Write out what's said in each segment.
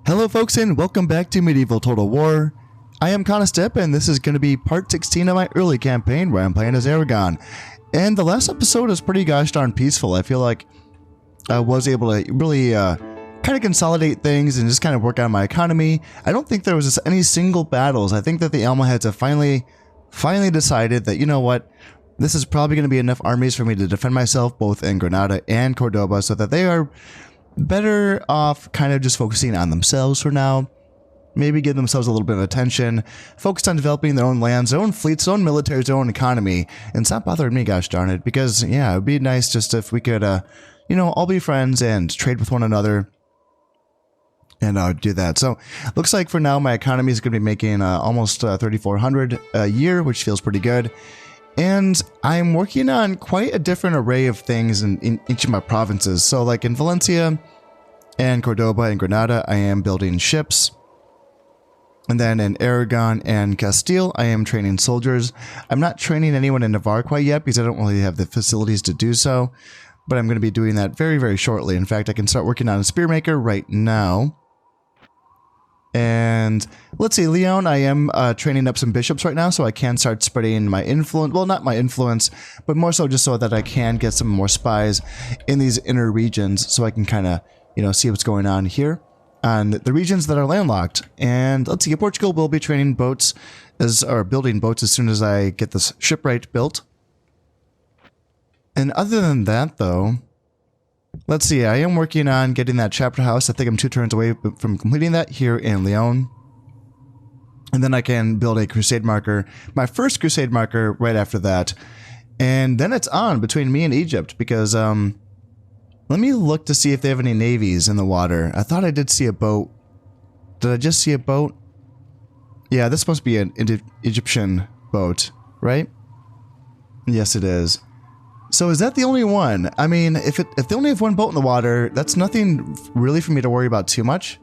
Hello folks and welcome back to Medieval Total War. I am Conostep and this is going to be part 16 of my early campaign where I'm playing as Aragon. And the last episode is pretty gosh darn peaceful. I feel like I was able to really kind of consolidate things and just kind of work on my economy. I don't think there was just any single battles. I think that the Almohads have finally decided that, you know what, this is probably going to be enough armies for me to defend myself both in Granada and Cordoba so that they are better off kind of just focusing on themselves for now. Maybe give themselves a little bit of attention, focused on developing their own lands, their own fleets, their own militaries, their own economy, and stop bothering me, gosh darn it, because, yeah, it would be nice just if we could, you know, all be friends and trade with one another and do that. So, looks like for now my economy is going to be making almost 3,400 a year, which feels pretty good. And I'm working on quite a different array of things in each of my provinces. So like in Valencia and Cordoba and Granada, I am building ships. And then in Aragon and Castile, I am training soldiers. I'm not training anyone in Navarre quite yet because I don't really have the facilities to do so. But I'm going to be doing that very, very shortly. In fact, I can start working on a spearmaker right now. And let's see, Leon, I am training up some bishops right now, so I can start spreading my influence. Well, not my influence, but more so just so that I can get some more spies in these inner regions so I can kind of, you know, see what's going on here on the regions that are landlocked. And let's see, Portugal will be training boats, or building boats as soon as I get this shipwright built. And other than that, though, let's see, I am working on getting that chapter house. I think I'm 2 turns away from completing that here in Leon. And then I can build a crusade marker, my first crusade marker right after that. And then it's on between me and Egypt because, let me look to see if they have any navies in the water. I thought I did see a boat. Did I just see a boat? Yeah, this must be an Egyptian boat, right? Yes, it is. So is that the only one? I mean, if they only have one boat in the water, that's nothing really for me to worry about too much,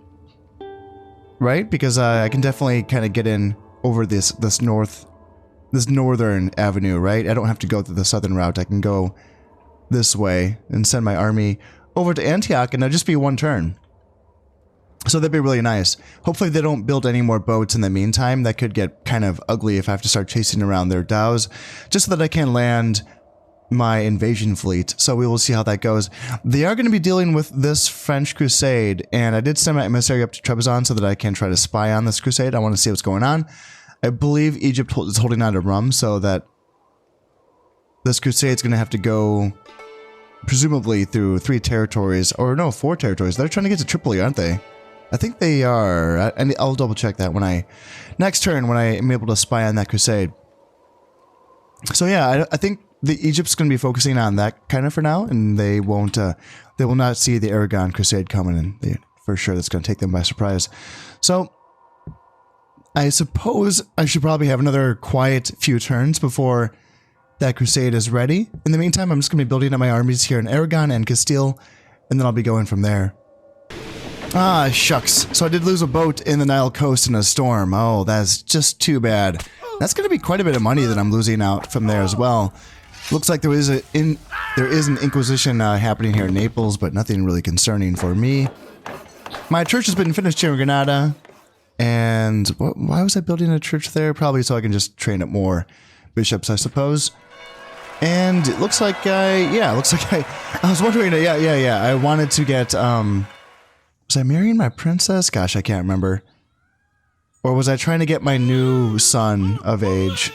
right? Because I can definitely kind of get in over this northern avenue, right? I don't have to go through the southern route. I can go this way and send my army over to Antioch, and it'll just be one turn. So that'd be really nice. Hopefully they don't build any more boats in the meantime. That could get kind of ugly if I have to start chasing around their dhows, just so that I can land my invasion fleet. So we will see how that goes. They are going to be dealing with this French crusade, and I did send my emissary up to Trebizond so that I can try to spy on this crusade. I want to see what's going on. I believe Egypt is holding on to Rum, so that this crusade is going to have to go presumably through 3 territories, or no, 4 territories. They're trying to get to Tripoli, aren't they? I think they are. I'll double check that next turn when I am able to spy on that crusade. So yeah, I think Egypt's going to be focusing on that kind of for now, and they will not see the Aragon crusade coming, and for sure that's going to take them by surprise. So I suppose I should probably have another quiet few turns before that crusade is ready. In the meantime, I'm just going to be building up my armies here in Aragon and Castile, and then I'll be going from there. Ah, shucks. So I did lose a boat in the Nile coast in a storm. Oh, that's just too bad. That's going to be quite a bit of money that I'm losing out from there as well. Looks like there is an inquisition happening here in Naples, but nothing really concerning for me. My church has been finished here in Granada, and why was I building a church there? Probably so I can just train up more bishops, I suppose. And it looks like I was wondering, yeah. I wanted to get, was I marrying my princess? Gosh, I can't remember. Or was I trying to get my new son of age?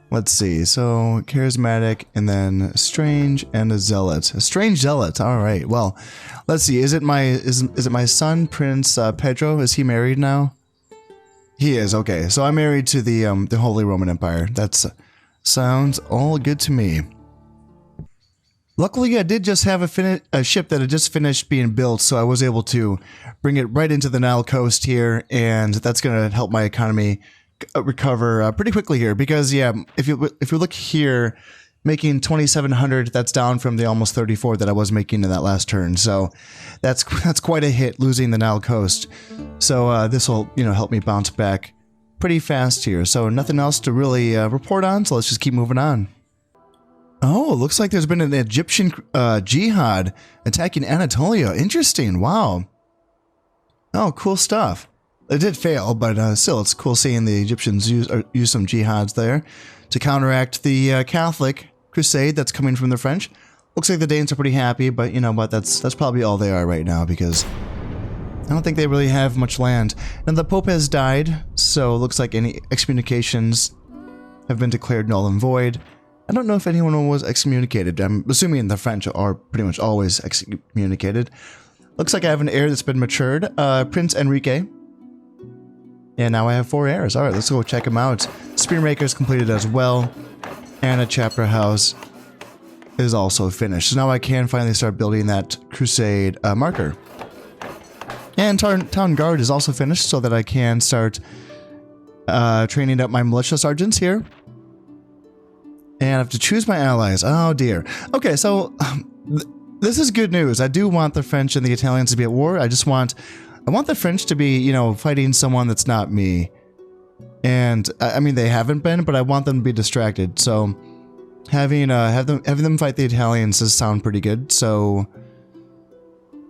Let's see, so charismatic, and then strange, and a zealot. A strange zealot, alright, well, let's see, is it my son, Prince Pedro? Is he married now? He is, okay, so I'm married to the Holy Roman Empire. That sounds all good to me. Luckily, I did just have a ship that had just finished being built, so I was able to bring it right into the Nile coast here, and that's going to help my economy recover pretty quickly here, because yeah, if you look here, making 2,700, that's down from the almost 34 that I was making in that last turn. So that's quite a hit, losing the Nile coast. So this will, you know, help me bounce back pretty fast here. So nothing else to really report on, so let's just keep moving on. Oh, looks like there's been an Egyptian jihad attacking Anatolia. Interesting. Wow. Oh, cool stuff. It did fail, but still, it's cool seeing the Egyptians use some jihads there to counteract the Catholic crusade that's coming from the French. Looks like the Danes are pretty happy, but you know what? That's probably all they are right now, because I don't think they really have much land. And the Pope has died, so it looks like any excommunications have been declared null and void. I don't know if anyone was excommunicated. I'm assuming the French are pretty much always excommunicated. Looks like I have an heir that's been matured, Prince Enrique. And now I have 4 heirs. Alright, let's go check them out. Spearmaker is completed as well. And a chapter house is also finished. So now I can finally start building that crusade marker. And town guard is also finished, so that I can start training up my militia sergeants here. And I have to choose my allies. Oh dear. Okay, so this is good news. I do want the French and the Italians to be at war. I want the French to be, you know, fighting someone that's not me. And I mean, they haven't been, but I want them to be distracted. So having them fight the Italians does sound pretty good. So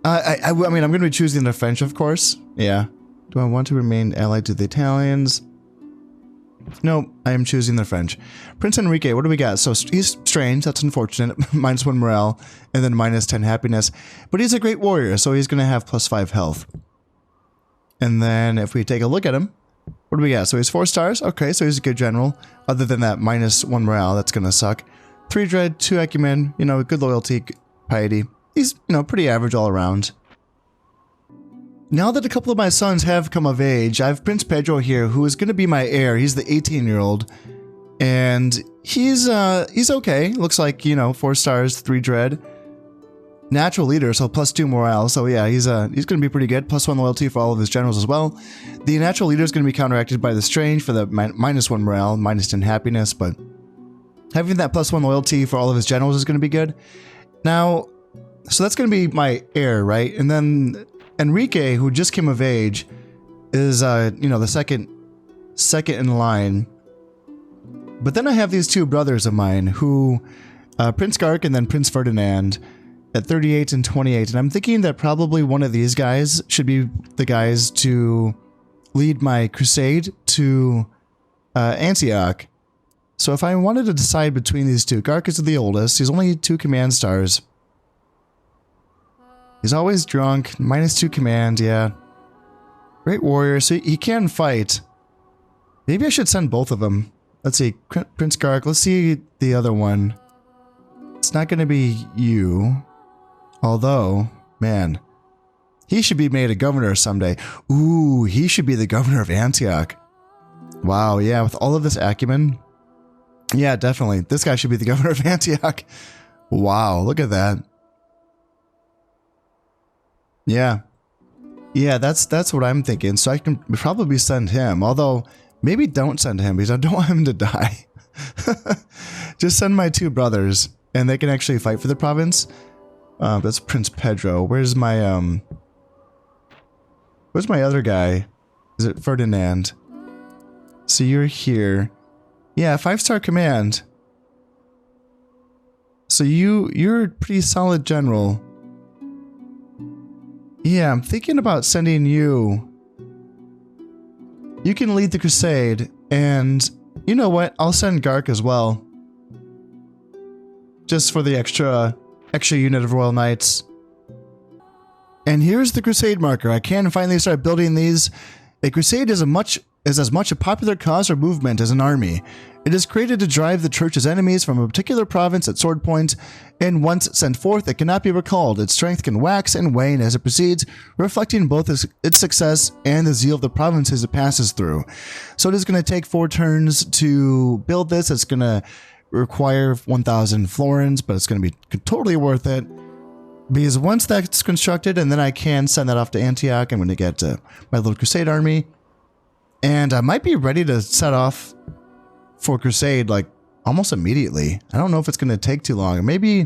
I mean, I'm going to be choosing the French, of course. Yeah. Do I want to remain allied to the Italians? No, I am choosing the French. Prince Enrique, what do we got? So he's strange, that's unfortunate. -1 morale, and then -10 happiness. But he's a great warrior, so he's going to have +5 health. And then if we take a look at him, what do we got? So he's 4 stars. Okay, so he's a good general. Other than that -1 morale, that's going to suck. 3 dread, 2 acumen, you know, good loyalty, piety. He's, you know, pretty average all around. Now that a couple of my sons have come of age, I have Prince Pedro here, who is going to be my heir. He's the 18-year-old, and he's okay. Looks like, you know, 4 stars, 3 dread, natural leader, so +2 morale. So yeah, he's going to be pretty good. +1 loyalty for all of his generals as well. The natural leader is going to be counteracted by the strange for the -1 morale, -10 happiness, but having that +1 loyalty for all of his generals is going to be good. Now, so that's going to be my heir, right? And then Enrique, who just came of age, is, you know, the second in line. But then I have these 2 brothers of mine who, Prince Gark and then Prince Ferdinand, at 38 and 28. And I'm thinking that probably one of these guys should be the guys to lead my crusade to Antioch. So if I wanted to decide between these 2, Gark is the oldest. He's only 2 command stars. He's always drunk, -2 command, yeah. Great warrior, so he can fight. Maybe I should send both of them. Let's see, Prince Gark, let's see the other one. It's not going to be you. Although, man, he should be made a governor someday. Ooh, he should be the governor of Antioch. Wow, yeah, with all of this acumen. Yeah, definitely. This guy should be the governor of Antioch. Wow, look at that. Yeah. Yeah, that's what I'm thinking. So I can probably send him. Although, maybe don't send him because I don't want him to die. Just send my 2 brothers and they can actually fight for the province. That's Prince Pedro. Where's my other guy? Is it Ferdinand? So you're here. Yeah, 5-star command. So you're a pretty solid general. Yeah, I'm thinking about sending you. You can lead the crusade, and you know what? I'll send Gark as well. Just for the extra unit of Royal Knights. And here's the crusade marker. I can finally start building these. A crusade is as much a popular cause or movement as an army. It is created to drive the church's enemies from a particular province at sword point, and once sent forth, it cannot be recalled. Its strength can wax and wane as it proceeds, reflecting both its success and the zeal of the provinces it passes through. So it is going to take 4 turns to build this. It's going to require 1,000 florins, but it's going to be totally worth it. Because once that's constructed, and then I can send that off to Antioch, I'm going to get my little crusade army. And I might be ready to set off for crusade like almost immediately. I don't know if it's going to take too long. Maybe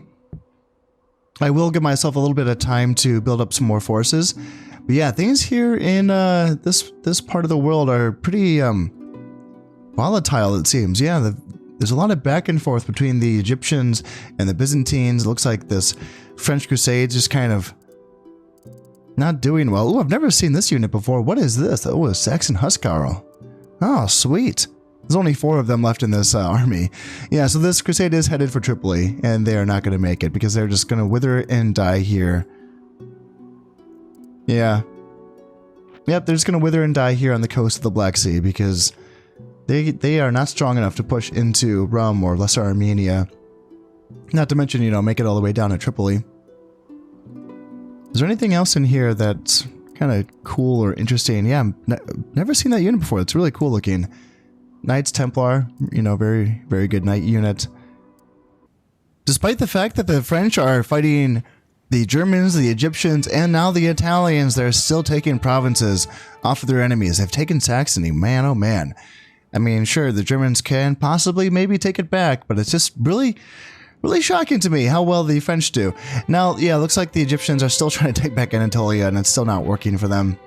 I will give myself a little bit of time to build up some more forces. But yeah, things here in this part of the world are pretty volatile, it seems. Yeah, there's a lot of back and forth between the Egyptians and the Byzantines. It looks like this French crusade just kind of not doing well. Oh, I've never seen this unit before. What is this? Oh, a Saxon Huscarl. Oh, sweet. There's only 4 of them left in this army. Yeah, so this crusade is headed for Tripoli, and they are not going to make it because they're just going to wither and die here. Yeah. Yep, they're just going to wither and die here on the coast of the Black Sea because they are not strong enough to push into Rum or Lesser Armenia. Not to mention, you know, make it all the way down to Tripoli. Is there anything else in here that's kind of cool or interesting? Yeah, never seen that unit before. It's really cool looking. Knights Templar, you know, very, very good knight unit. Despite the fact that the French are fighting the Germans, the Egyptians, and now the Italians, they're still taking provinces off of their enemies. They've taken Saxony, man, oh man. I mean, sure, the Germans can possibly maybe take it back, but it's just really shocking to me how well the French do. Now, yeah, it looks like the Egyptians are still trying to take back Anatolia, and it's still not working for them.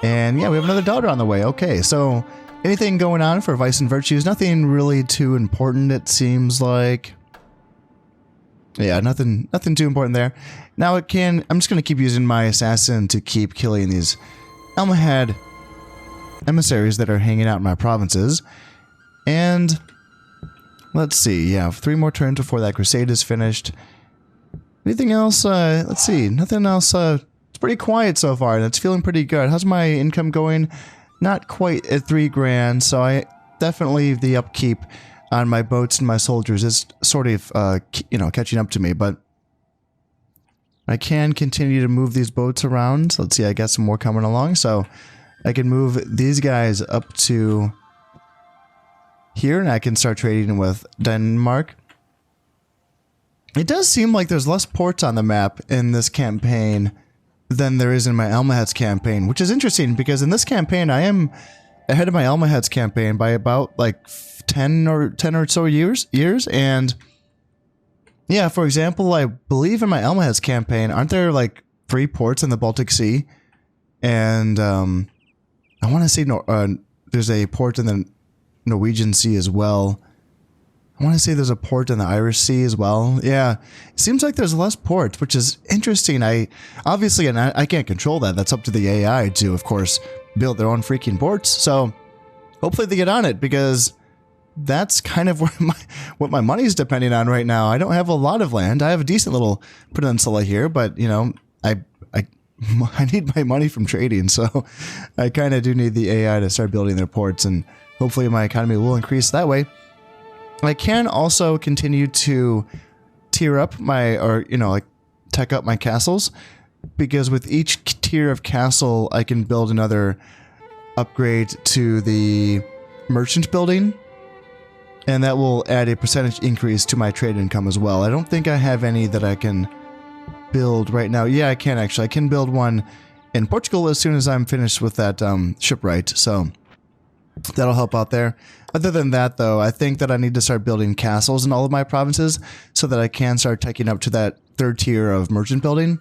And yeah, we have another daughter on the way. Okay, so anything going on for Vice and Virtues? Nothing really too important, it seems like. Yeah, nothing too important there. Now I'm just going to keep using my assassin to keep killing these Almohad emissaries that are hanging out in my provinces. And let's see, yeah, 3 more turns before that crusade is finished. Anything else? Let's see, nothing else. It's pretty quiet so far, and it's feeling pretty good. How's my income going? Not quite at 3 grand, so I definitely the upkeep on my boats and my soldiers is sort of, you know, catching up to me, but I can continue to move these boats around. Let's see, I got some more coming along, so I can move these guys up to here, and I can start trading with Denmark. It does seem like there's less ports on the map in this campaign than there is in my Almohad's campaign, which is interesting because in this campaign I am ahead of my Almohad's campaign by about like 10 or so years, and yeah, for example, I believe in my Almohad's campaign, aren't there like 3 ports in the Baltic Sea? And I want to say there's a port in the Norwegian Sea as well. I want to say there's a port in the Irish Sea as well. Yeah, it seems like there's less ports, which is interesting. Obviously, and I can't control that. That's up to the AI to, of course, build their own freaking ports. So hopefully they get on it because that's kind of what my money's depending on right now. I don't have a lot of land. I have a decent little peninsula here, but you know, I need my money from trading, so I kind of do need the AI to start building their ports, and hopefully my economy will increase that way. I can also continue to tier up like tech up my castles, because with each tier of castle, I can build another upgrade to the merchant building, and that will add a percentage increase to my trade income as well. I don't think I have any that I can build right now. Yeah, I can actually. I can build one in Portugal as soon as I'm finished with that shipwright, so that'll help out there. Other than that, though, I think that I need to start building castles in all of my provinces so that I can start taking up to that 3rd tier of merchant building.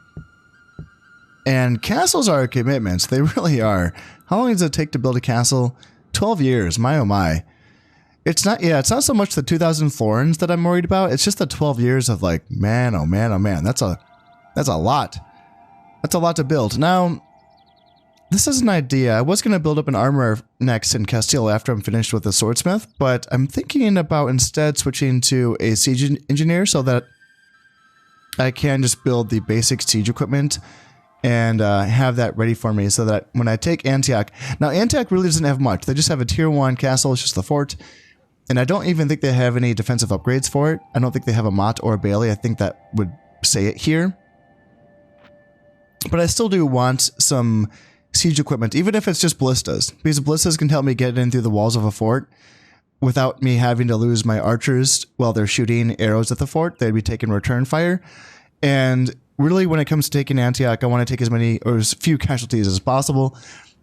And castles are a commitment. They really are. How long does it take to build a castle? 12 years. My oh my. It's not so much the 2,000 florins that I'm worried about. It's just the 12 years of like, man, oh man, oh man. That's a lot. That's a lot to build. Now, this is an idea. I was going to build up an armor next in Castile after I'm finished with the swordsmith, but I'm thinking about instead switching to a siege engineer so that I can just build the basic siege equipment and have that ready for me so that when I take Antioch... Now, Antioch really doesn't have much. They just have a tier 1 castle. It's just the fort. And I don't even think they have any defensive upgrades for it. I don't think they have a Mott or a Bailey. I think that would say it here. But I still do want some siege equipment, even if it's just ballistas, because ballistas can help me get in through the walls of a fort without me having to lose my archers while they're shooting arrows at the fort. They'd be taking return fire. And really, when it comes to taking Antioch, I want to take as many or as few casualties as possible,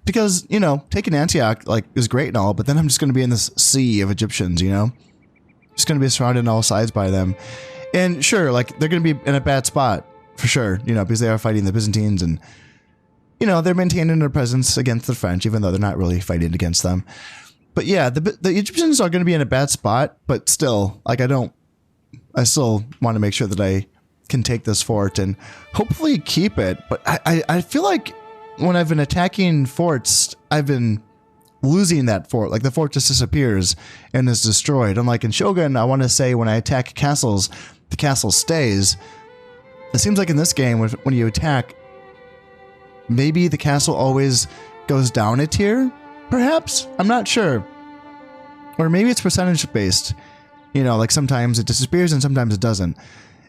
because, you know, taking Antioch like is great and all, but then I'm just going to be in this sea of Egyptians, you know, just going to be surrounded on all sides by them. And sure, like they're going to be in a bad spot for sure, you know, because they are fighting the Byzantines, and you know, they're maintaining their presence against the French, even though they're not really fighting against them. But yeah, the Egyptians are going to be in a bad spot, but still, like I still want to make sure that I can take this fort and hopefully keep it. But I feel like when I've been attacking forts, I've been losing that fort. Like the fort just disappears and is destroyed. Unlike in Shogun, I want to say when I attack castles, the castle stays. It seems like in this game, when you attack, maybe the castle always goes down a tier, perhaps? I'm not sure. Or maybe it's percentage based. You know, like sometimes it disappears and sometimes it doesn't.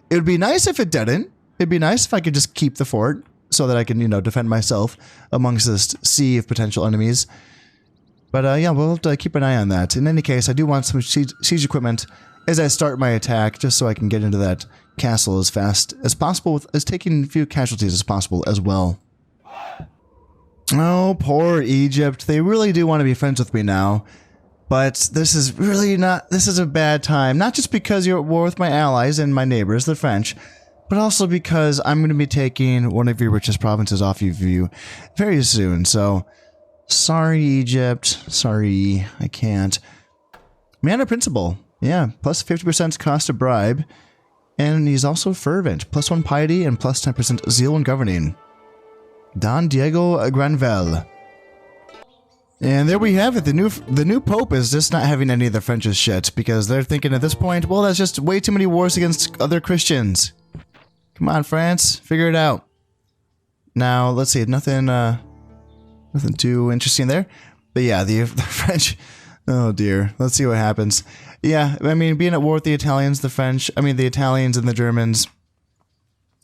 It would be nice if it didn't. It'd be nice if I could just keep the fort so that I can, you know, defend myself amongst this sea of potential enemies. But yeah, we'll have to keep an eye on that. In any case, I do want some siege equipment as I start my attack, just so I can get into that castle as fast as possible, as taking a few casualties as possible as well. Oh, poor Egypt. They really do want to be friends with me now. But this is really not, this is a bad time. Not just because you're at war with my allies and my neighbors, the French, but also because I'm going to be taking one of your richest provinces off of you very soon. So, sorry, Egypt. Sorry, I can't. Man of principle. Yeah, plus 50% cost to bribe. And he's also fervent. Plus 1 piety and plus 10% zeal in governing. Don Diego Granvelle. And there we have it. The new Pope is just not having any of the French's shit, because they're thinking at this point, well, that's just way too many wars against other Christians. Come on, France, figure it out. Now, let's see, nothing too interesting there. But yeah, the French, oh dear, let's see what happens. Yeah, I mean, being at war with the Italians, the Italians and the Germans,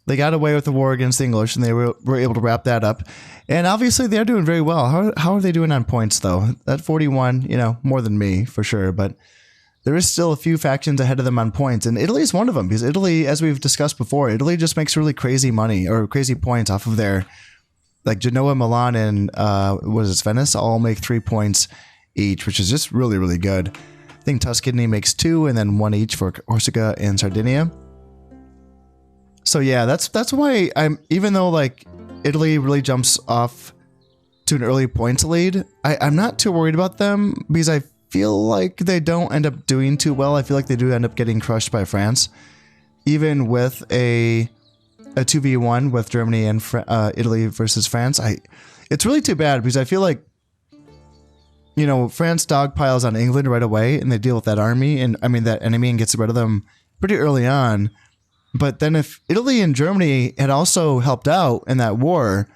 they got away with the war against the English, and they were able to wrap that up. And obviously, they're doing very well. How are they doing on points, though? At 41, you know, more than me, for sure. But there is still a few factions ahead of them on points. And Italy is one of them, because Italy, as we've discussed before, Italy just makes really crazy money, or crazy points off of their, like Genoa, Milan, and what is it, Venice, all make 3 points each, which is just really, really good. I think Tuscany makes 2, and then 1 each for Corsica and Sardinia. So yeah, that's why even though like Italy really jumps off to an early points lead, I'm not too worried about them, because I feel like they don't end up doing too well. I feel like they do end up getting crushed by France, even with a 2v1 with Germany and Italy versus France. It's really too bad, because I feel like, you know, France dogpiles on England right away, and they deal with that army, and I mean that enemy, and gets rid of them pretty early on. But then if Italy and Germany had also helped out in that war,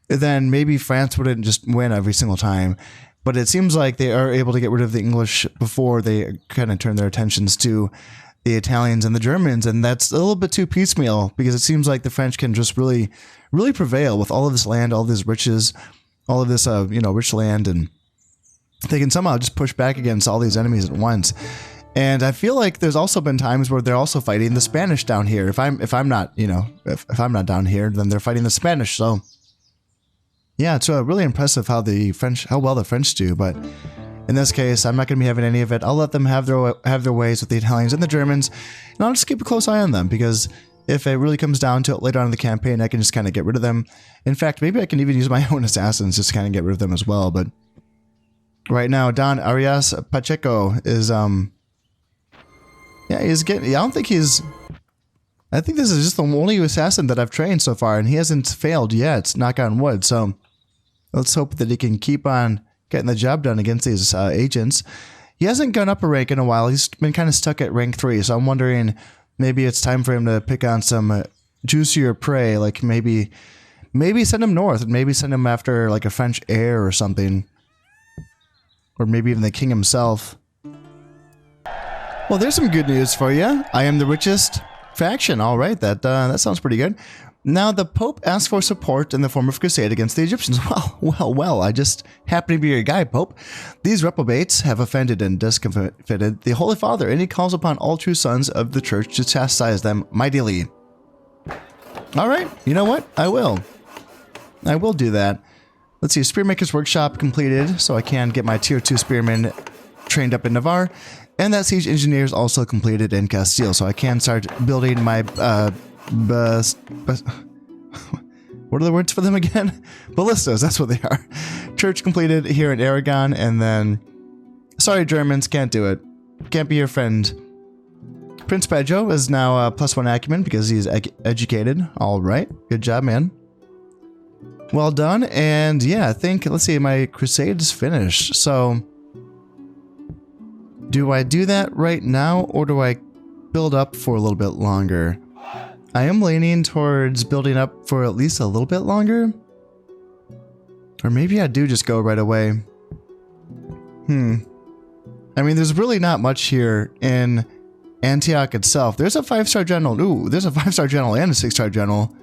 then maybe France wouldn't just win every single time. But it seems like they are able to get rid of the English before they kind of turn their attentions to the Italians and the Germans. And that's a little bit too piecemeal, because it seems like the French can just really, really prevail with all of this land, all these riches, all of this, you know, rich land. And they can somehow just push back against all these enemies at once. And I feel like there's also been times where they're also fighting the Spanish down here. If I'm not, you know, if I'm not down here, then they're fighting the Spanish. So yeah, it's really impressive how well the French do. But in this case, I'm not going to be having any of it. I'll let them have their ways with the Italians and the Germans, and I'll just keep a close eye on them, because if it really comes down to it later on in the campaign, I can just kind of get rid of them. In fact, maybe I can even use my own assassins just to kind of get rid of them as well. But right now, Don Arias Pacheco is yeah, he's getting. I think this is just the only assassin that I've trained so far, and he hasn't failed yet. Knock on wood. So let's hope that he can keep on getting the job done against these agents. He hasn't gone up a rank in a while. He's been kind of stuck at rank 3. So I'm wondering, maybe it's time for him to pick on some juicier prey. Like maybe send him north, and maybe send him after like a French heir or something, or maybe even the king himself. Well, there's some good news for you. I am the richest faction. All right, that sounds pretty good. Now, the Pope asked for support in the form of crusade against the Egyptians. Well, I just happen to be your guy, Pope. These reprobates have offended and discomfited the Holy Father, and he calls upon all true sons of the church to chastise them mightily. All right, you know what? I will do that. Let's see, Spearmaker's Workshop completed, so I can get my tier 2 spearmen trained up in Navarre. And that Siege Engineer is also completed in Castile, so I can start building my, what are the words for them again? Ballistas, that's what they are. Church completed here in Aragon, and then, sorry Germans, can't do it. Can't be your friend. Prince Pedro is now +1 acumen because he's educated. All right. Good job, man. Well done. And yeah, I think, let's see, my crusade is finished. So do I do that right now or do I build up for a little bit longer? I am leaning towards building up for at least a little bit longer. Or maybe I do just go right away. I mean, there's really not much here in Antioch itself. There's a 5-star general. Ooh, there's a 5-star general and a 6-star general.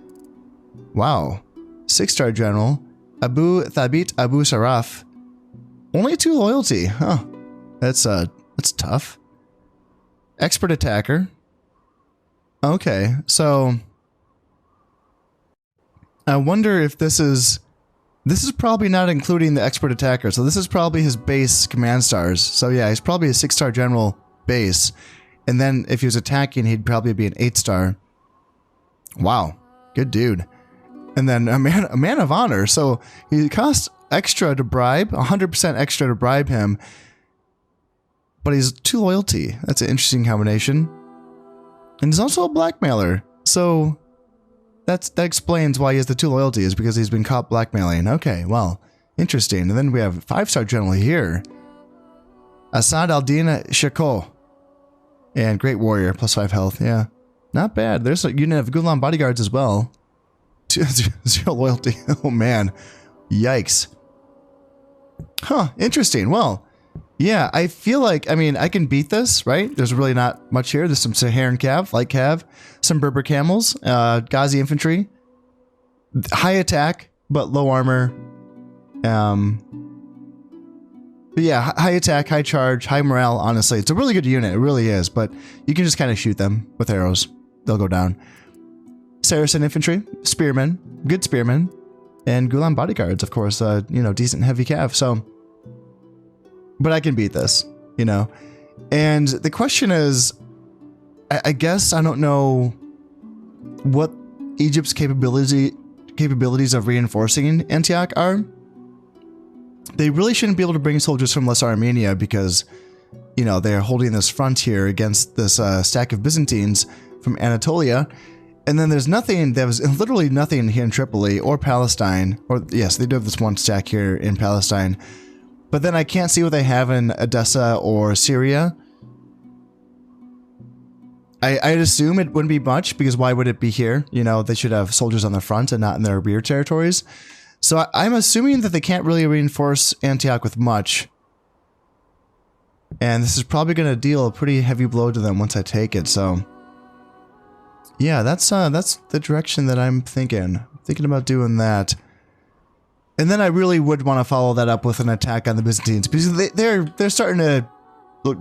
Wow. 6-star general. Abu Thabit Abu Saraf. Only 2 loyalty. Huh. That's tough. Expert attacker. Okay, so I wonder if this is probably not including the expert attacker. So this is probably his base command stars. So yeah, he's probably a 6-star general base. And then if he was attacking, he'd probably be an 8-star. Wow. Good dude. And then a man of honor. So he costs extra to bribe, 100% extra to bribe him. But he's 2 loyalty. That's an interesting combination. And he's also a blackmailer. So that explains why he has the 2 loyalty, is because he's been caught blackmailing. Okay, well, interesting. And then we have a 5-star general here. Assad al-Din Shako. And great warrior, +5 health. Yeah, not bad. There's a unit of Gulan bodyguards as well. 0 loyalty. Oh man, yikes. Huh, interesting. Well, yeah, I feel like, I mean, I can beat this, right? There's really not much here. There's some Saharan cav, light cav, some Berber camels, Ghazi infantry, high attack, but low armor. But yeah, high attack, high charge, high morale, honestly. It's a really good unit, it really is, but you can just kind of shoot them with arrows. They'll go down. Saracen infantry, spearmen, good spearmen, and Gulan bodyguards, of course, you know, decent heavy cav, so... But I can beat this, you know? And the question is, I guess I don't know what Egypt's capabilities of reinforcing Antioch are. They really shouldn't be able to bring soldiers from Lesser Armenia because, you know, they're holding this front here against this stack of Byzantines from Anatolia. And then there's nothing, there was literally nothing here in Tripoli or Palestine. Or yes, they do have this one stack here in Palestine. But then I can't see what they have in Edessa or Syria. I'd assume it wouldn't be much, because why would it be here? You know, they should have soldiers on the front and not in their rear territories. So I'm assuming that they can't really reinforce Antioch with much. And this is probably going to deal a pretty heavy blow to them once I take it, so... Yeah, that's the direction that I'm thinking. Thinking about doing that. And then I really would want to follow that up with an attack on the Byzantines, because they're starting to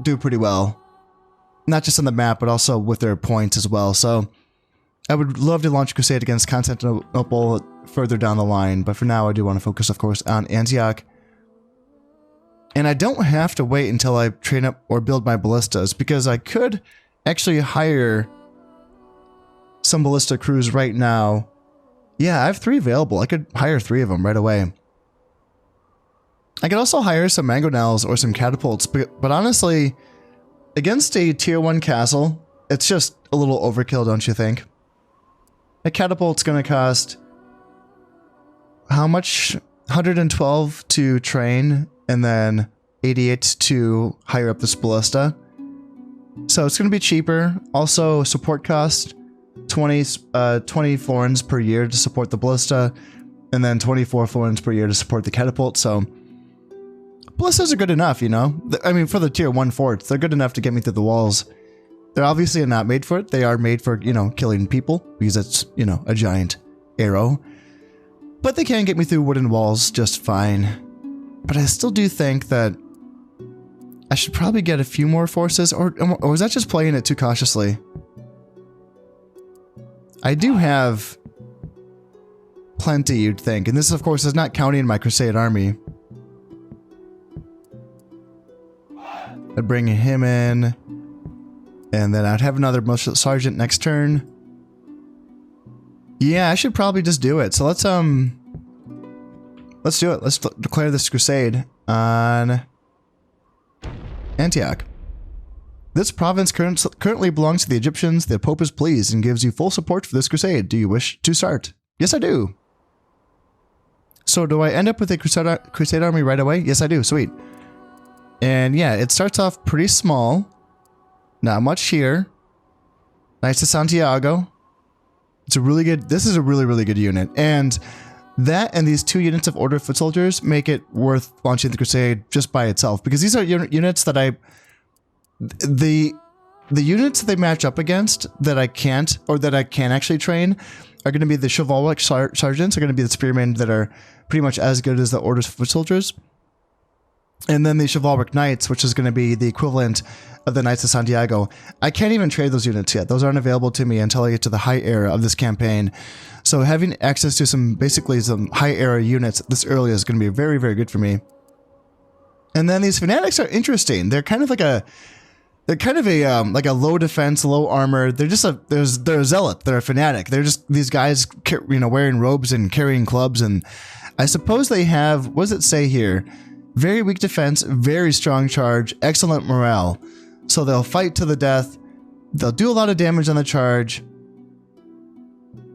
do pretty well. Not just on the map, but also with their points as well. So I would love to launch a crusade against Constantinople further down the line, but for now I do want to focus, of course, on Antioch. And I don't have to wait until I train up or build my ballistas, because I could actually hire some ballista crews right now. Yeah, I have 3 available. I could hire 3 of them right away. I could also hire some mangonels or some catapults, but honestly, against a tier 1 castle, it's just a little overkill, don't you think? A catapult's going to cost how much? 112 to train, and then 88 to hire up this ballista. So it's going to be cheaper. Also, support cost 20 florins per year to support the ballista, and then 24 florins per year to support the catapult. So ballistas are good enough, you know? I mean, for the tier 1 forts, they're good enough to get me through the walls. They're obviously not made for it. They are made for, you know, killing people, because it's, you know, a giant arrow. But they can get me through wooden walls just fine. But I still do think that I should probably get a few more forces, or is that just playing it too cautiously? I do have plenty, you'd think. And this, of course, is not counting my Crusade army. I'd bring him in. And then I'd have another sergeant next turn. Yeah, I should probably just do it. So let's do it. Let's declare this crusade on Antioch. This province currently belongs to the Egyptians. The Pope is pleased and gives you full support for this crusade. Do you wish to start? Yes, I do. So do I end up with a crusade army right away? Yes, I do. Sweet. And yeah, it starts off pretty small. Not much here. Nice to Santiago. It's a really good... This is a really, really good unit. And that and these 2 units of Order of Foot Soldiers make it worth launching the crusade just by itself. Because these are units that I... The units they match up against that I can't, or that I can actually train, are going to be the chivalric sergeants, are going to be the spearmen that are pretty much as good as the Order of Foot Soldiers. And then the chivalric knights, which is going to be the equivalent of the Knights of Santiago. I can't even trade those units yet. Those aren't available to me until I get to the high era of this campaign. So having access to basically some high era units this early is going to be very, very good for me. And then these fanatics are interesting. They're kind of like a low defense, low armor. They're just they're a zealot. They're a fanatic. They're just these guys, wearing robes and carrying clubs. And I suppose they have, what does it say here? Very weak defense, very strong charge, excellent morale. So they'll fight to the death. They'll do a lot of damage on the charge,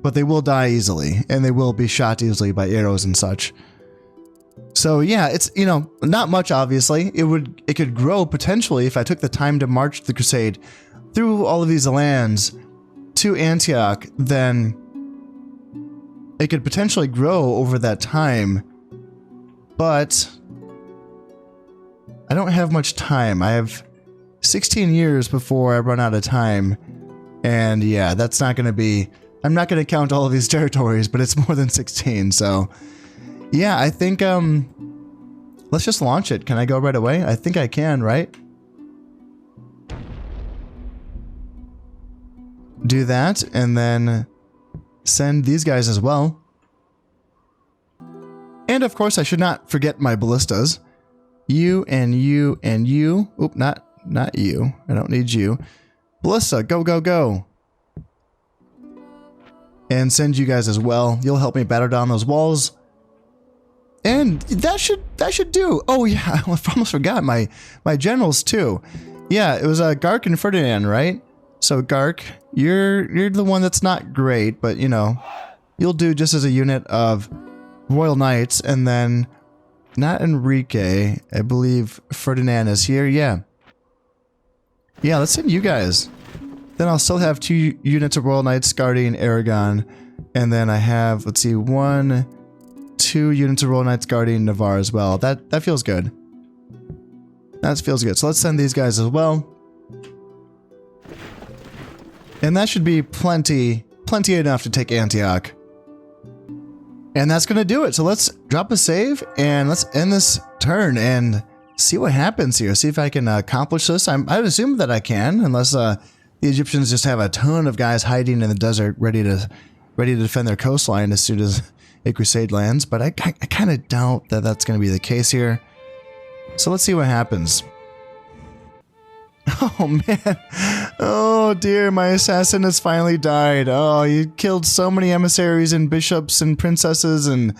but they will die easily, and they will be shot easily by arrows and such. So yeah, it's, not much, obviously. It could grow potentially if I took the time to march the crusade through all of these lands to Antioch, then it could potentially grow over that time. But I don't have much time. I have 16 years before I run out of time. And yeah, that's not going to be... I'm not going to count all of these territories, but it's more than 16, so... Yeah, I think, let's just launch it. Can I go right away? I think I can, right? Do that, and then send these guys as well. And of course, I should not forget my ballistas. You and you and you. Oop, not you. I don't need you. Ballista, go, go, go. And send you guys as well. You'll help me batter down those walls. And that should do. Oh yeah, I almost forgot my generals too. Yeah, it was Gark and Ferdinand, right? So Gark, you're the one that's not great, but you'll do just as a unit of Royal Knights. And then not Enrique, I believe Ferdinand is here. Yeah, let's send you guys. Then I'll still have 2 units of Royal Knights guarding Aragon, and then I have, let's see, 2 units of Royal Knights guarding Navarre as well. That feels good. That feels good. So let's send these guys as well. And that should be plenty enough to take Antioch. And that's going to do it. So let's drop a save and let's end this turn and see what happens here. See if I can accomplish this. I would assume that I can, unless the Egyptians just have a ton of guys hiding in the desert ready to defend their coastline as soon as a crusade lands, but I kind of doubt that that's going to be the case here. So let's see what happens. Oh man. Oh dear, my assassin has finally died. Oh, he killed so many emissaries and bishops and princesses, and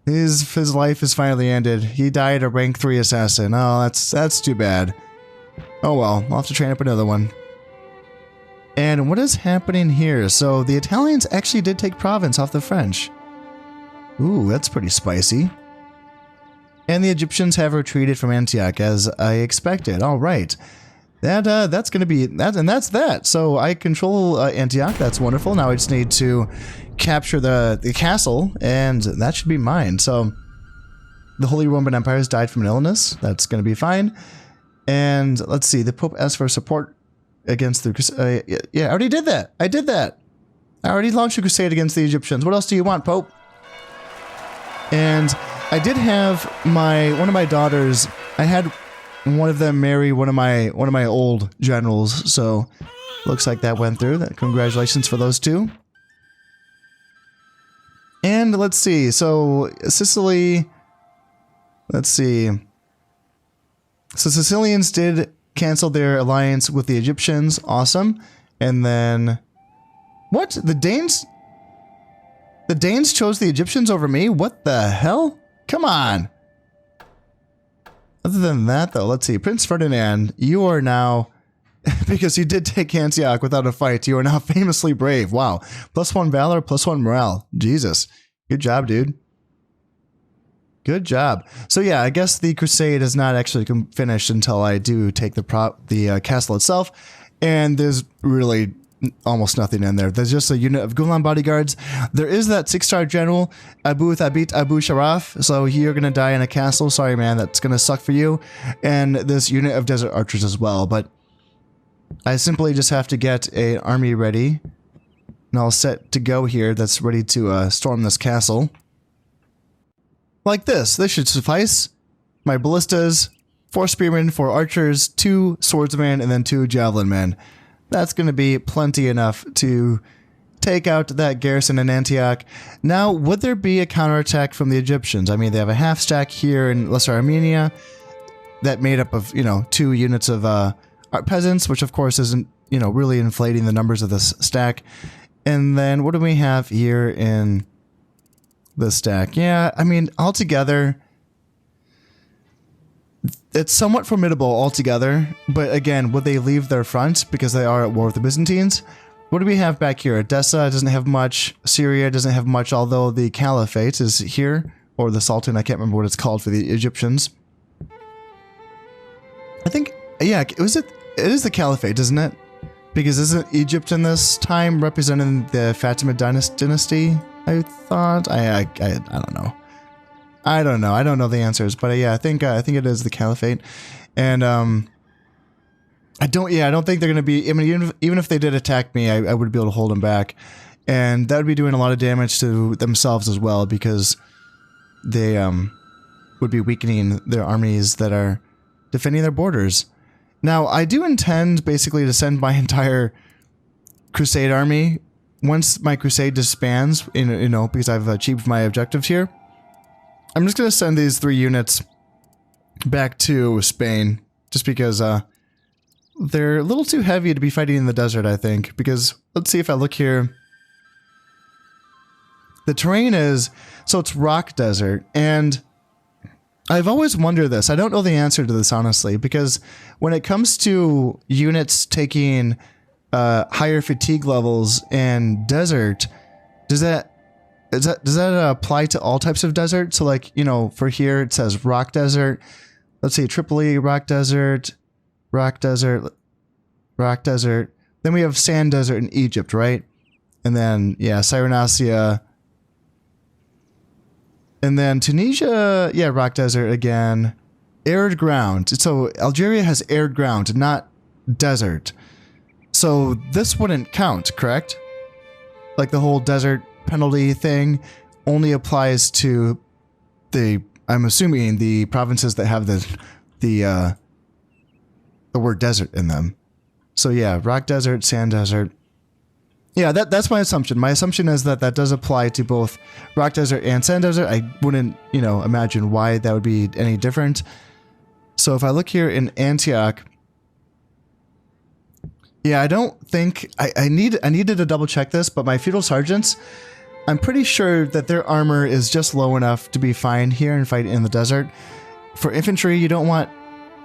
his life is finally ended. He died a rank 3 assassin. Oh, that's too bad. Oh well, I'll have to train up another one. And what is happening here? So the Italians actually did take Provence off the French. Ooh, that's pretty spicy. And the Egyptians have retreated from Antioch as I expected. All right. That's going to be that, and that's that. So I control Antioch. That's wonderful. Now I just need to capture the castle, and that should be mine. So the Holy Roman Empire has died from an illness. That's going to be fine. And let's see. The Pope asked for support against the... yeah, I already did that. I did that. I already launched a crusade against the Egyptians. What else do you want, Pope? And I did have one of my daughters. I had one of them marry one of my old generals. So looks like that went through. Congratulations for those 2. And let's see. So Sicily. Let's see. So Sicilians did cancel their alliance with the Egyptians. Awesome. And then what? The Danes chose the Egyptians over me? What the hell? Come on. Other than that, though, let's see. Prince Ferdinand, you are now because you did take Antioch without a fight. You are now famously brave. Wow. +1 valor, +1 morale. Jesus. Good job, dude. Good job. So yeah, I guess the crusade is not actually finished until I do take the castle itself, and there's really almost nothing in there. There's just a unit of Gulan bodyguards. There is that 6-star general, Abu Thabit Abu Sharaf, so you're gonna die in a castle. Sorry, man, that's gonna suck for you. And this unit of desert archers as well, but I simply just have to get an army ready, and all set to go here that's ready to storm this castle. Like this. This should suffice. My ballistas, 4 spearmen, 4 archers, 2 swordsmen, and then 2 javelin men. That's going to be plenty enough to take out that garrison in Antioch. Now, would there be a counterattack from the Egyptians? I mean, they have a half stack here in Lesser Armenia that made up of, 2 units of peasants, which of course isn't, really inflating the numbers of this stack. And then what do we have here in the stack? Yeah, I mean, altogether, it's somewhat formidable altogether, but again, would they leave their front because they are at war with the Byzantines? What do we have back here? Edessa doesn't have much. Syria doesn't have much, although the Caliphate is here, or the Sultan, I can't remember what it's called for the Egyptians. I think, yeah, it is the Caliphate, isn't it? Because isn't Egypt in this time representing the Fatimid dynasty? I thought. I don't know. I don't know. I don't know the answers, but yeah, I think it is the Caliphate, and I don't think they're gonna be. I mean, even if they did attack me, I would be able to hold them back, and that would be doing a lot of damage to themselves as well, because they would be weakening their armies that are defending their borders. Now, I do intend basically to send my entire crusade army once my crusade disbands, because I've achieved my objectives here. I'm just going to send these 3 units back to Spain, just because they're a little too heavy to be fighting in the desert, I think. Because, let's see if I look here. The terrain is, so it's rock desert, and I've always wondered this. I don't know the answer to this, honestly, because when it comes to units taking higher fatigue levels in desert, does that apply to all types of desert? So, like, for here it says rock desert. Let's see, Tripoli, rock desert, rock desert, rock desert. Then we have sand desert in Egypt, right? And then, yeah, Cyrenaica. And then Tunisia, yeah, rock desert again. Arid ground. So Algeria has arid ground, not desert. So this wouldn't count, correct? Like the whole desert penalty thing only applies to I'm assuming the provinces that have the word desert in them. So yeah, rock desert, sand desert. Yeah, that's my assumption. My assumption is that does apply to both rock desert and sand desert. I wouldn't, imagine why that would be any different. So if I look here in Antioch, yeah, I don't think I needed to double check this, but my feudal sergeants, I'm pretty sure that their armor is just low enough to be fine here and fight in the desert. For infantry, you don't want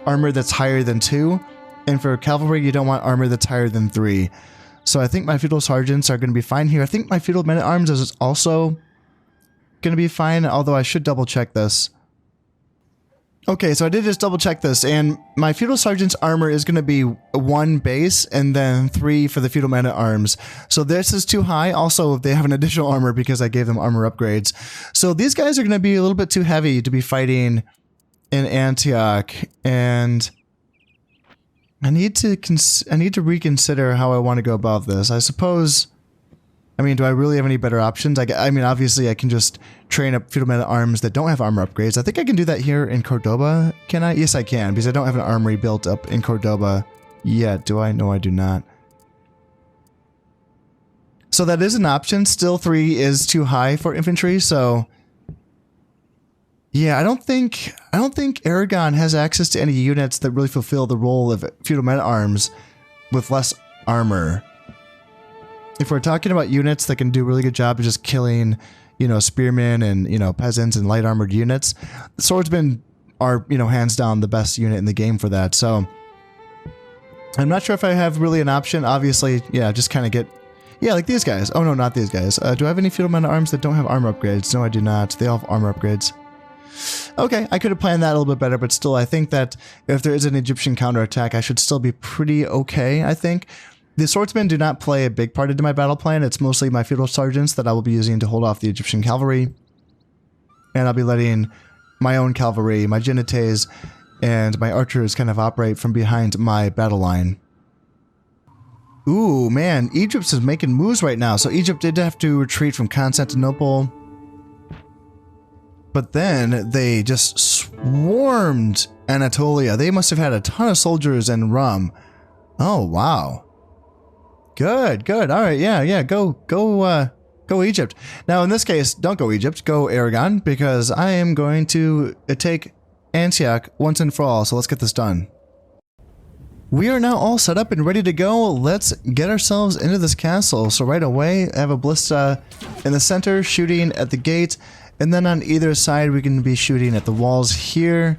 armor that's higher than 2, and for cavalry, you don't want armor that's higher than 3. So I think my feudal sergeants are going to be fine here. I think my feudal men-at-arms is also going to be fine, although I should double check this. Okay, so I did just double check this, and my feudal sergeant's armor is going to be 1 base and then 3 for the feudal men-at-arms. So this is too high. Also, they have an additional armor because I gave them armor upgrades. So these guys are going to be a little bit too heavy to be fighting in Antioch, and I need to reconsider how I want to go about this. I suppose, I mean, do I really have any better options? I mean, obviously I can just train up feudal men-at-arms that don't have armor upgrades. I think I can do that here in Cordoba. Can I? Yes, I can, because I don't have an armory built up in Cordoba yet. Do I? No, I do not. So that is an option. Still 3 is too high for infantry, so yeah, I don't think Aragon has access to any units that really fulfill the role of feudal men-at-arms with less armor. If we're talking about units that can do a really good job of just killing, spearmen and, peasants and light armored units, the swordsmen are, hands down the best unit in the game for that. So I'm not sure if I have really an option. Obviously, yeah, just kind of get... Yeah, like these guys. Oh, no, not these guys. Do I have any feudal men at arms that don't have armor upgrades? No, I do not. They all have armor upgrades. Okay, I could have planned that a little bit better, but still, I think that if there is an Egyptian counterattack, I should still be pretty okay, I think. The swordsmen do not play a big part into my battle plan. It's mostly my feudal sergeants that I will be using to hold off the Egyptian cavalry. And I'll be letting my own cavalry, my genites, and my archers kind of operate from behind my battle line. Ooh, man, Egypt is making moves right now. So Egypt did have to retreat from Constantinople. But then they just swarmed Anatolia. They must have had a ton of soldiers and rum. Oh, wow. Good, good. All right, yeah, go Egypt. Now, in this case, don't go Egypt, go Aragon, because I am going to take Antioch once and for all. So let's get this done. We are now all set up and ready to go. Let's get ourselves into this castle. So right away, I have a ballista in the center, shooting at the gate. And then on either side, we can be shooting at the walls here.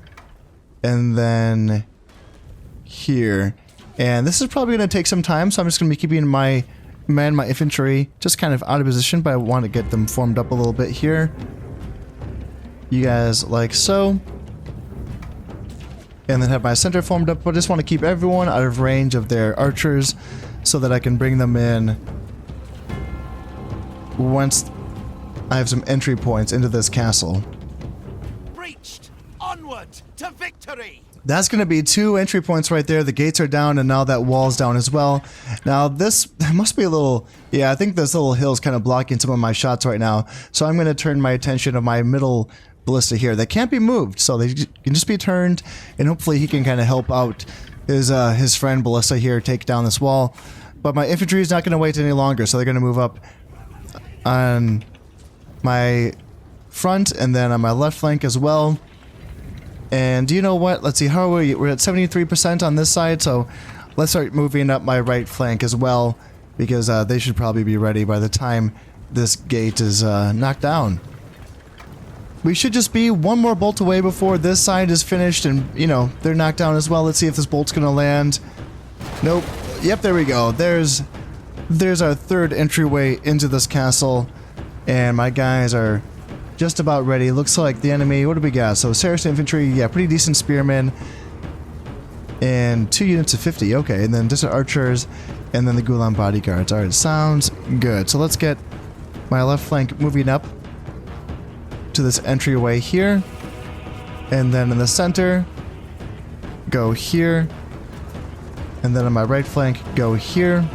And then here. And this is probably going to take some time, so I'm just going to be keeping my men, my infantry, just kind of out of position, but I want to get them formed up a little bit here. You guys like so. And then have my center formed up, but I just want to keep everyone out of range of their archers so that I can bring them in once I have some entry points into this castle. Breached! Onward to victory! That's going to be 2 entry points right there. The gates are down, and now that wall's down as well. Now, this must be a little... Yeah, I think this little hill's kind of blocking some of my shots right now. So I'm going to turn my attention to my middle ballista here. They can't be moved, so they can just be turned, and hopefully he can kind of help out his friend Ballista here take down this wall. But my infantry is not going to wait any longer, so they're going to move up on my front and then on my left flank as well. And you know what? Let's see, how are we? We're at 73% on this side, so let's start moving up my right flank as well, because they should probably be ready by the time this gate is knocked down. We should just be one more bolt away before this side is finished and, you know, they're knocked down as well. Let's see if this bolt's gonna land. Nope. Yep, there we go. There's our third entryway into this castle, and my guys are just about ready. Looks like the enemy, what do we got? So Saracen infantry, yeah, pretty decent spearmen, and 2 units of 50, okay, and then just archers, and then the Gulam bodyguards. Alright, sounds good. So let's get my left flank moving up to this entryway here, and then in the center, go here, and then on my right flank, go here.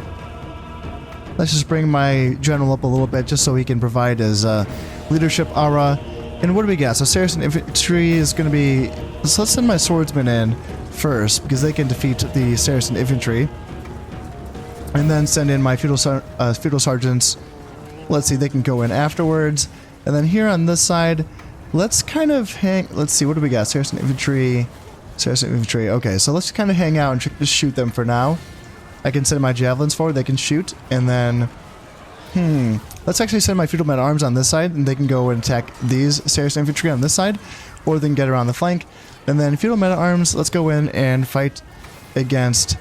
Let's just bring my general up a little bit just so he can provide his leadership aura. And what do we got? So Saracen infantry is going to be... So let's send my swordsmen in first, because they can defeat the Saracen infantry. And then send in my feudal sergeants. Let's see, they can go in afterwards. And then here on this side, let's kind of hang... Let's see, what do we got? Saracen infantry. Okay, so let's kind of hang out and just shoot them for now. I can send my javelins forward, they can shoot, and then... Let's actually send my feudal men at arms on this side, and they can go and attack these Saracen infantry on this side, or they can get around the flank. And then feudal men at arms, let's go in and fight against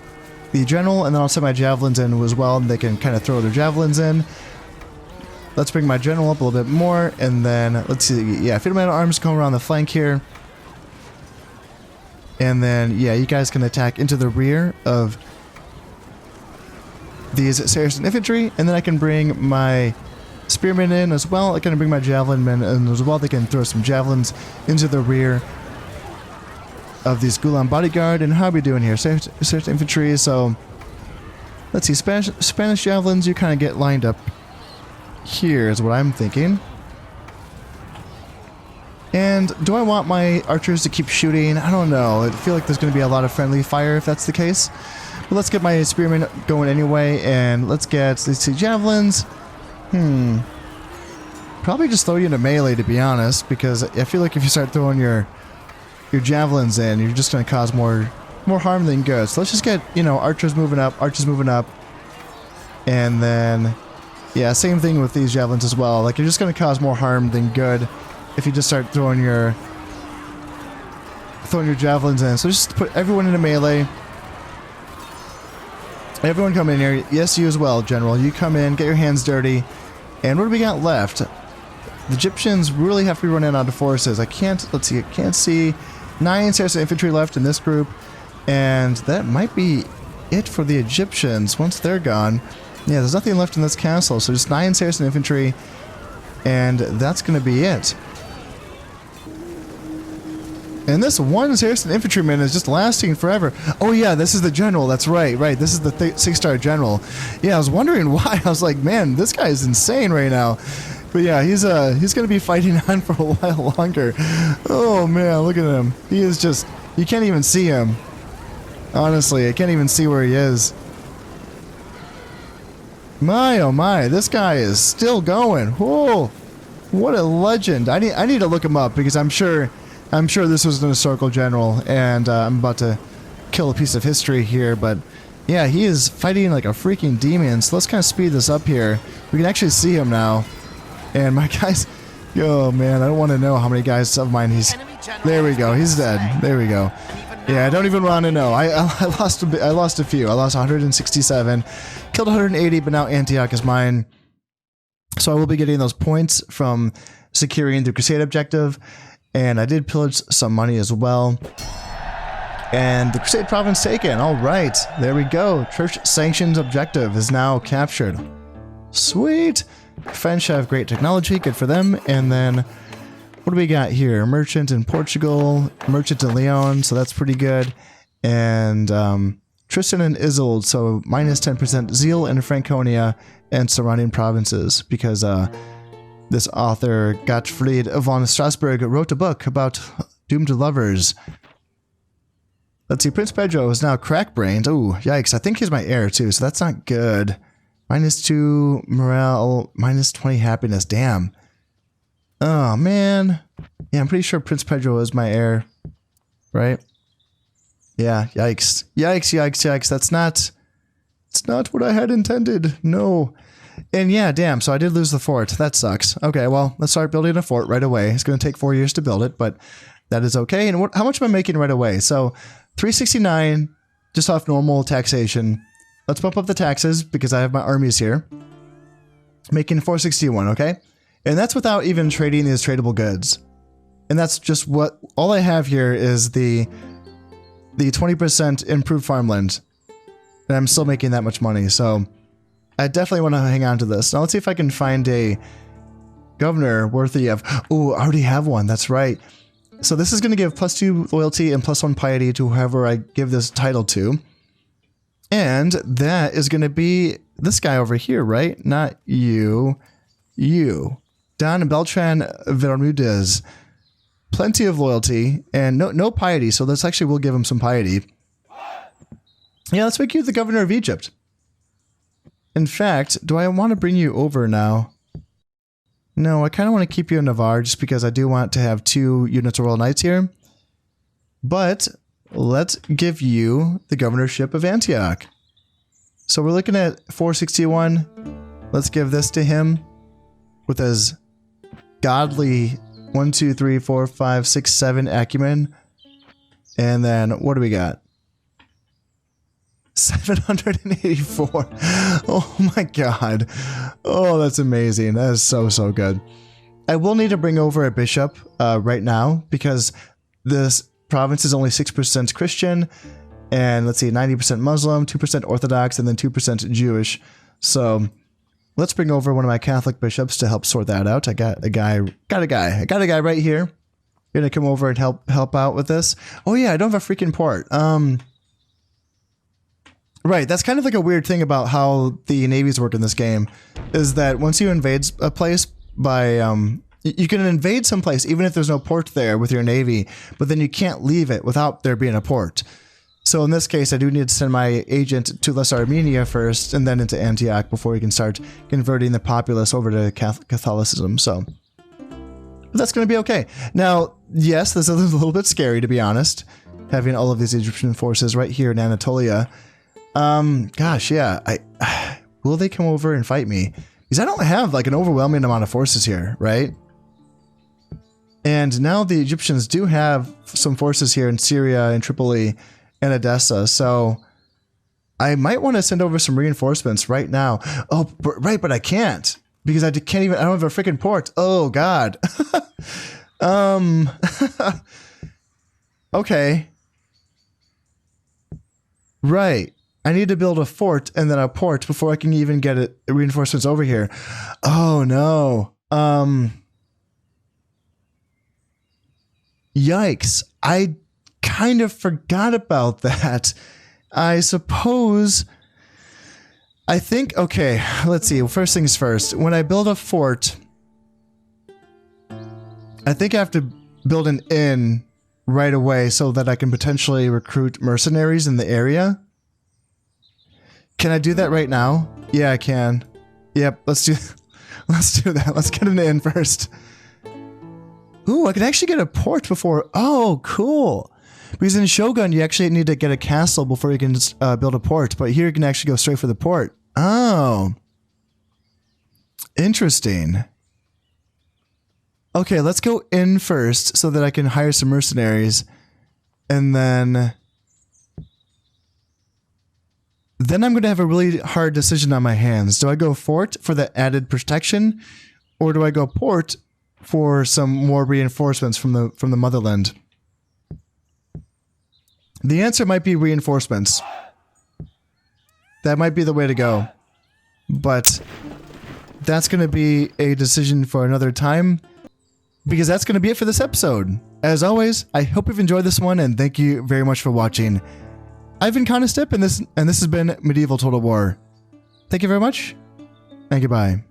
the general, and then I'll send my javelins in as well, and they can kind of throw their javelins in. Let's bring my general up a little bit more, and then, let's see, yeah, feudal men at arms come around the flank here. And then, yeah, you guys can attack into the rear of these Saracen infantry, and then I can bring my spearmen in as well. I can bring my javelin men in as well. They can throw some javelins into the rear of these Gulam bodyguard. And how are we doing here? Saracen infantry, so let's see, Spanish javelins, you kind of get lined up here is what I'm thinking. And do I want my archers to keep shooting? I don't know. I feel like there's going to be a lot of friendly fire if that's the case. But let's get my spearmen going anyway, and let's see, javelins. Probably just throw you into melee, to be honest, because I feel like if you start throwing your javelins in, you're just going to cause more harm than good. So let's just get, you know, archers moving up, and then, yeah, same thing with these javelins as well. Like, you're just going to cause more harm than good if you just start throwing your javelins in. So just put everyone into melee. Everyone come in here. Yes, you as well, General. You come in, get your hands dirty. And what do we got left? The Egyptians really have to be running out of forces. Let's see, I can't see 9 Saracen infantry left in this group. And that might be it for the Egyptians once they're gone. Yeah, there's nothing left in this castle. So just 9 Saracen infantry. And that's going to be it. And this one Saracen infantryman is just lasting forever. Oh yeah, this is the general. That's right. This is the 6-star general. Yeah, I was wondering why. I was like, man, this guy is insane right now. But yeah, he's gonna be fighting on for a while longer. Oh man, look at him. He is just, you can't even see him. Honestly, I can't even see where he is. My oh my, this guy is still going. Whoa, what a legend. I need to look him up because I'm sure this was an historical general, and I'm about to kill a piece of history here, but yeah, he is fighting like a freaking demon, so let's kind of speed this up here. We can actually see him now, and my guys, oh man, I don't want to know how many guys of mine he's, there we go, he's dead, there we go. Yeah, I don't even want to know. I lost a few. I lost 167, killed 180, but now Antioch is mine. So I will be getting those points from securing the crusade objective. And I did pillage some money as well. And the Crusade province taken. All right, there we go. Church sanctioned objective is now captured. Sweet. French have great technology, good for them. And then what do we got here? Merchant in Portugal, merchant in Leon, so that's pretty good. And Tristan and Isolde, so minus 10% zeal in Franconia and surrounding provinces because this author, Gottfried von Strasbourg, wrote a book about doomed lovers. Let's see, Prince Pedro is now crack-brained. Oh, yikes. I think he's my heir, too, so that's not good. -2 morale, -20 happiness. Damn. Oh, man. Yeah, I'm pretty sure Prince Pedro is my heir. Right? Yeah, yikes. Yikes. That's not what I had intended. No. And yeah, damn, so I did lose the fort. That sucks. Okay, well, let's start building a fort right away. It's going to take 4 years to build it, but that is okay. And how much am I making right away? So 369 just off normal taxation. Let's bump up the taxes because I have my armies here. Making 461, okay? And that's without even trading these tradable goods. And that's just what, all I have here is the 20% improved farmland. And I'm still making that much money, so I definitely want to hang on to this. Now let's see if I can find a governor worthy of... Oh, I already have one. That's right. So this is going to give +2 loyalty and +1 piety to whoever I give this title to. And that is going to be this guy over here, right? Not you. You. Don Beltran Bermudez. Plenty of loyalty and no piety. So this actually will give him some piety. Yeah, let's make you the governor of Egypt. In fact, do I want to bring you over now? No, I kind of want to keep you in Navarre just because I do want to have 2 units of Royal Knights here. But let's give you the governorship of Antioch. So we're looking at 461. Let's give this to him with his godly 1, 2, 3, 4, 5, 6, 7 acumen. And then what do we got? 784. Oh my god. Oh, that's amazing. That is so good. I will need to bring over a bishop right now because this province is only 6% Christian and let's see, 90% Muslim, 2% Orthodox, and then 2% Jewish. So let's bring over one of my Catholic bishops to help sort that out. I got a guy right here. You're gonna come over and help out with this. Oh yeah, I don't have a freaking port. Right, that's kind of like a weird thing about how the navies work in this game, is that once you invade a place by, you can invade some place even if there's no port there with your navy, but then you can't leave it without there being a port. So in this case, I do need to send my agent to Lesser Armenia first and then into Antioch before we can start converting the populace over to Catholicism, so. But that's going to be okay. Now, yes, this is a little bit scary to be honest, having all of these Egyptian forces right here in Anatolia. Gosh, yeah, will they come over and fight me? Because I don't have like an overwhelming amount of forces here, right? And now the Egyptians do have some forces here in Syria and Tripoli and Edessa, so I might want to send over some reinforcements right now. Oh, right, but I can't because I can't even. I don't have a freaking port. Oh God. Okay. Right. I need to build a fort and then a port before I can even get reinforcements over here. Oh no. Yikes. I kind of forgot about that. I suppose. I think, okay, let's see. First things first. When I build a fort, I think I have to build an inn right away so that I can potentially recruit mercenaries in the area. Can I do that right now? Yeah, I can. Yep, let's do that. Let's get an inn first. Ooh, I can actually get a port before. Oh, cool. Because in Shogun, you actually need to get a castle before you can build a port. But here you can actually go straight for the port. Oh. Interesting. Okay, let's go in first so that I can hire some mercenaries. And then I'm going to have a really hard decision on my hands. Do I go fort for the added protection? Or do I go port for some more reinforcements from the motherland? The answer might be reinforcements. That might be the way to go. But that's going to be a decision for another time, because that's going to be it for this episode. As always, I hope you've enjoyed this one, and thank you very much for watching. I've been Conostip, and this has been Medieval Total War. Thank you very much, and goodbye.